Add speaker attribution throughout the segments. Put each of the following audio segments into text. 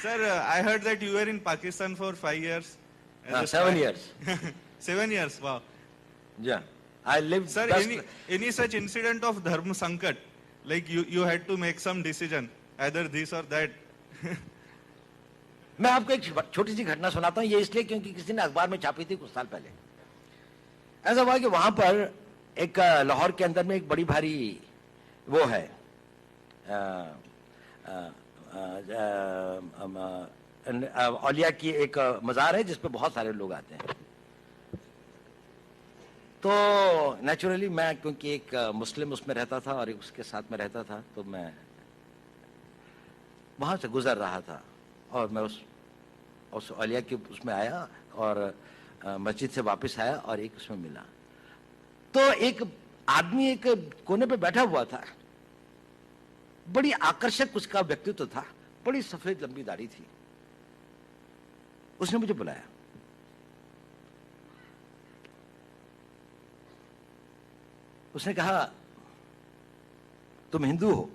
Speaker 1: Sir, I heard that you were in Pakistan for 5 years.
Speaker 2: 7 years.
Speaker 1: 7 years, wow.
Speaker 2: Yeah, I lived.
Speaker 1: Sir, any such incident of Dharma Sankat? Like you had to make some decision, either this or that.
Speaker 2: मैं आपको एक छोटी सी घटना सुनाता हूँ, ये इसलिए क्योंकि किसी ने अखबार में छापी थी कुछ साल पहले। ऐसा हुआ कि वहां पर एक लाहौर के अंदर में एक बड़ी भारी वो है औलिया की एक मज़ार है जिसपे बहुत सारे लोग आते हैं। तो नेचुरली मैं क्योंकि एक मुस्लिम उसमें रहता था और उसके साथ में रहता था, तो मैं वहां से गुजर रहा था और मैं उस औलिया के उसमें आया और मस्जिद से वापस आया और एक उसमें मिला। तो एक आदमी एक कोने पे बैठा हुआ था, बड़ी आकर्षक उसका व्यक्तित्व था, बड़ी सफेद लंबी दाढ़ी थी। उसने मुझे बुलाया, उसने कहा तुम हिंदू हो?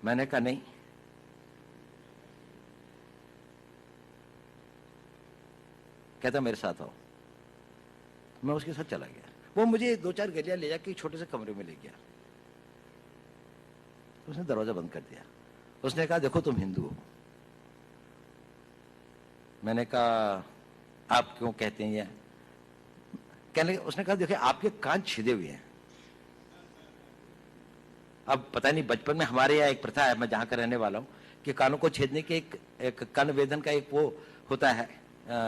Speaker 2: मैंने कहा नहीं। कहता मेरे साथ आओ। मैं उसके साथ चला गया। वो मुझे 2-4 गलियां ले जाके छोटे से कमरे में ले गया। उसने दरवाजा बंद कर दिया। उसने कहा देखो तुम हिंदू हो। मैंने कहा आप क्यों कहते हैं ये? उसने कहा देखिए आपके कान छिदे हुए हैं। अब पता नहीं, बचपन में हमारे यहाँ एक प्रथा है, मैं जहाँ का रहने वाला हूँ, कि कानों को छेदने के एक कान वेदन का एक वो होता है,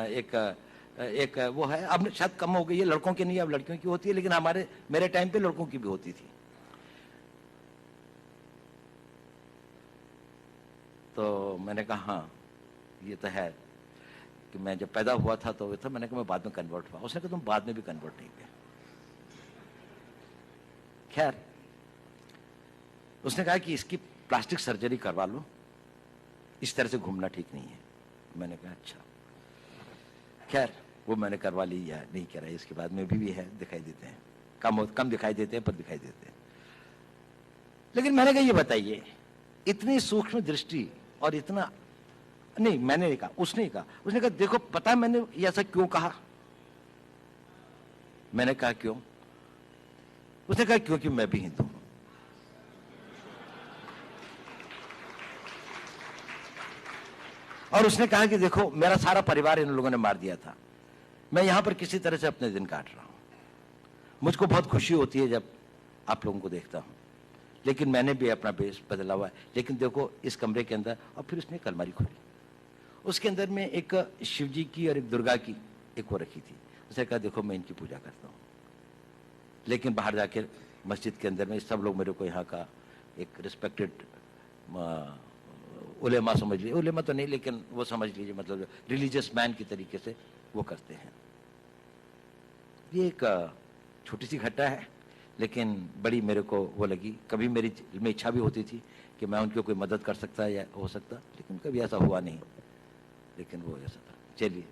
Speaker 2: एक वो है। अब शायद कम हो गई है, लड़कों की नहीं, अब लड़कियों की होती है, लेकिन मेरे टाइम पे लड़कों की भी होती थी। तो मैंने कहा हाँ ये तो है कि मैं जब पैदा हुआ था तो वो था। मैंने कहा मैं बाद में कन्वर्ट हुआ। उसने कहा तुम बाद में भी कन्वर्ट नहीं हुए। खैर उसने कहा कि इसकी प्लास्टिक सर्जरी करवा लो, इस तरह से घूमना ठीक नहीं है। मैंने कहा अच्छा। खैर वो मैंने करवा ली या नहीं करा, इसके बाद में भी है, दिखाई देते हैं, कम दिखाई देते हैं पर दिखाई देते हैं। लेकिन मैंने कहा ये बताइए इतनी सूक्ष्म दृष्टि और इतना नहीं, मैंने नहीं कहा, उसने कहा। उसने कहा देखो पता है मैंने ये ऐसा क्यों कहा? मैंने कहा क्यों? उसने कहा क्योंकि मैं भी हिंदू हूं। और उसने कहा कि देखो मेरा सारा परिवार इन लोगों ने मार दिया था, मैं यहां पर किसी तरह से अपने दिन काट रहा हूं। मुझको बहुत खुशी होती है जब आप लोगों को देखता हूं, लेकिन मैंने भी अपना बेस बदला हुआ है। लेकिन देखो इस कमरे के अंदर, और फिर उसने एक अलमारी खोली, उसके अंदर में एक शिव जी की और एक दुर्गा की एक वो रखी थी। उसने कहा देखो मैं इनकी पूजा करता हूँ, लेकिन बाहर जाकर मस्जिद के अंदर में सब लोग मेरे को यहाँ का एक रिस्पेक्टेड उलेमा समझ लीजिए, उलेमा तो नहीं लेकिन वो समझ लीजिए, मतलब रिलीजियस मैन की तरीके से वो करते हैं। ये एक छोटी सी घटना है, लेकिन बड़ी मेरे को वो लगी। कभी मेरी में इच्छा भी होती थी कि मैं उनकी कोई मदद कर सकता या हो सकता, लेकिन कभी ऐसा हुआ नहीं। लेकिन वो ऐसा था। चलिए।